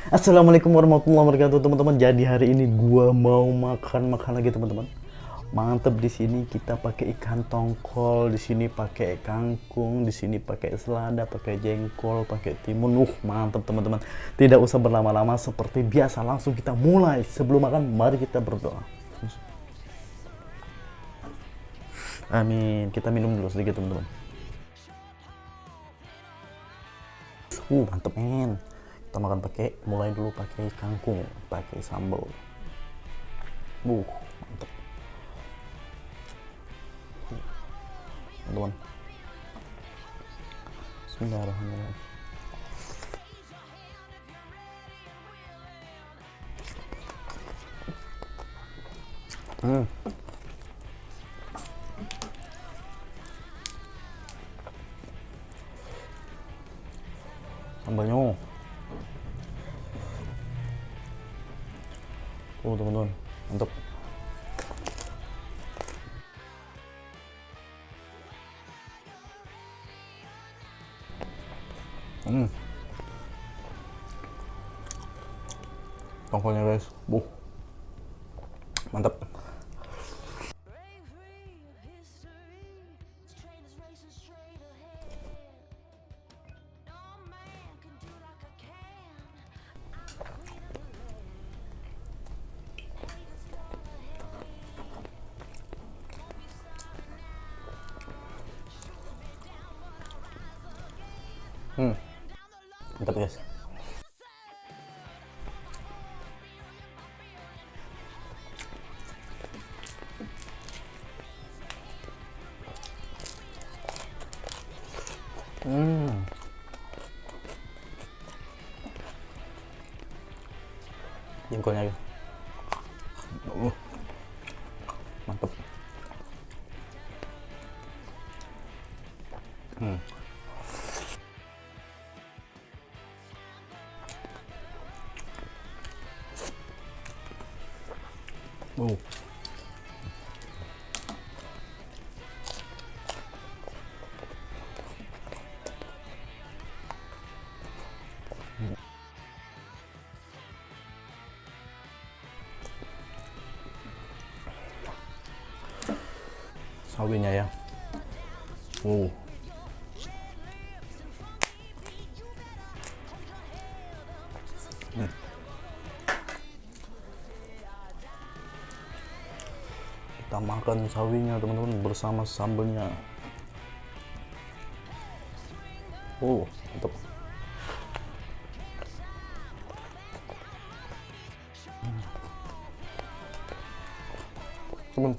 Assalamualaikum warahmatullahi wabarakatuh teman-teman. Jadi hari ini gua mau makan lagi teman-teman. Mantep, di sini kita pakai ikan tongkol, di sini pakai kangkung, di sini pakai selada, pakai jengkol, pakai timun. Mantep teman-teman. Tidak usah berlama-lama, seperti biasa langsung kita mulai. Sebelum makan mari kita berdoa. Amin. Kita minum dulu sedikit teman-teman. Mantep men. Kita makan mulai dulu pakai kangkung, pakai sambal. Mantep teman-teman. Bismillahirrahmanirrahim. Sambalnya teman-teman, mantap. Tongkolnya guys, mantap. Mantap guys. Jengkolnya guys. Mantap. Sawinya ya. Kita makan sawinya teman-teman bersama sambalnya. Mantap. Teman.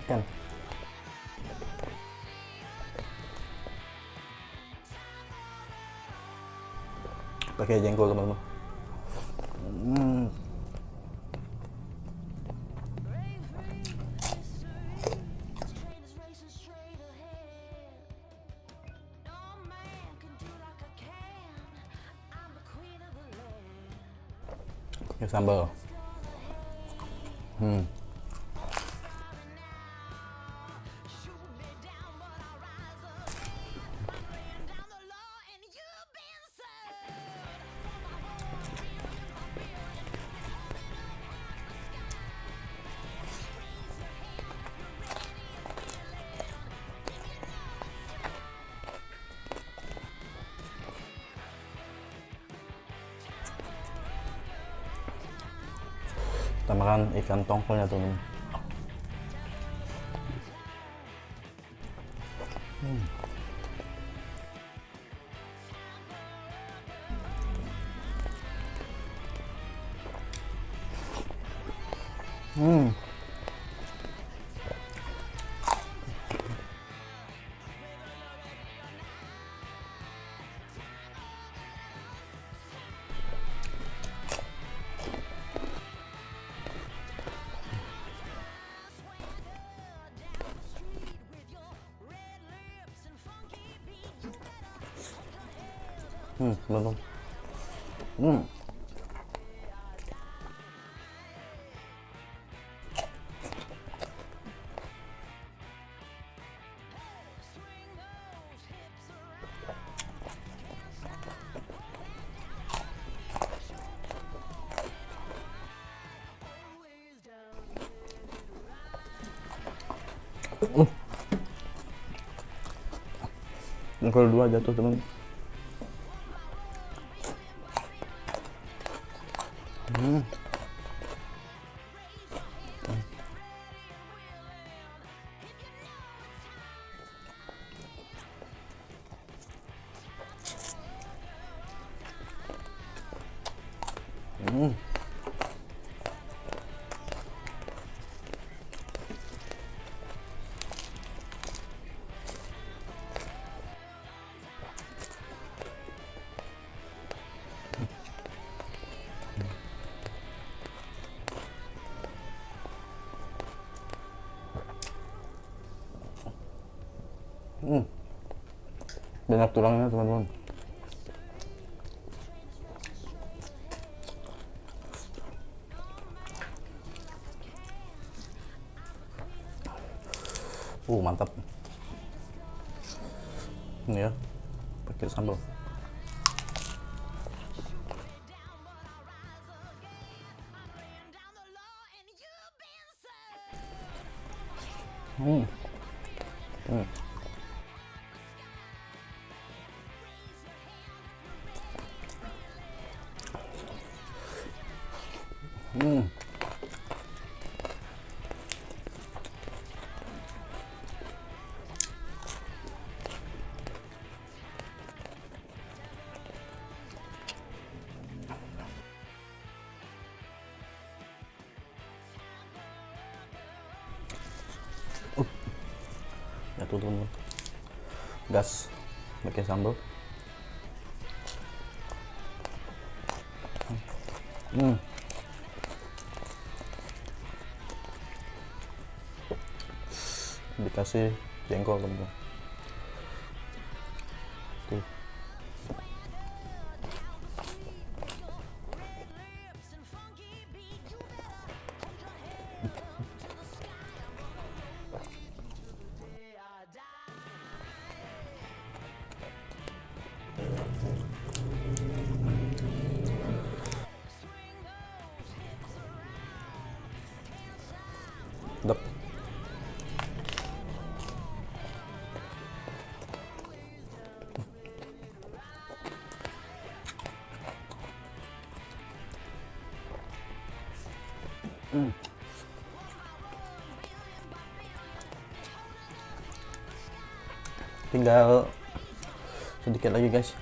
Kan pakai jengkol teman-teman. Pakai sambal. Kita makan ikan tongkolnya teman. Teman-teman. Hmm. Yang kedua jatuh teman. Banyak tulangnya teman-teman. Mantap. Ini ya, pakai sambal. Hmm. Ya tuh teman-teman, gas pakai sambal. Dikasih jengkol teman-teman. Tuh. Sedap. Tinggal sedikit lagi guys.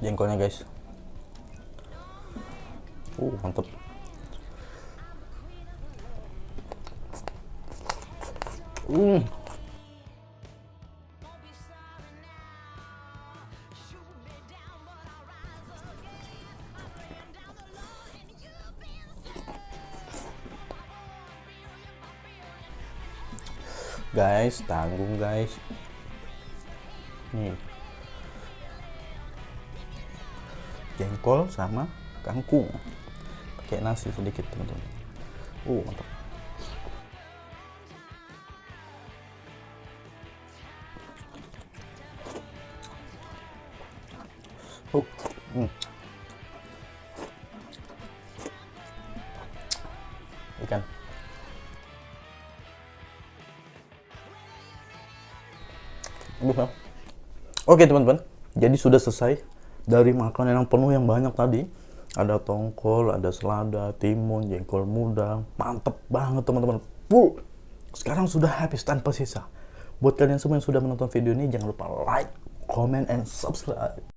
Jengkolnya guys. Mantep. Guys, tanggung guys. Nih. Jengkol sama kangkung. Pakai nasi sedikit, teman-teman. Mantap. Ikan. Oke teman-teman, jadi sudah selesai dari makanan yang penuh yang banyak tadi. Ada tongkol, ada selada, timun, jengkol muda. Mantep banget teman-teman. Full. Sekarang sudah habis tanpa sisa. Buat kalian semua yang sudah menonton video ini, jangan lupa like, comment, and subscribe.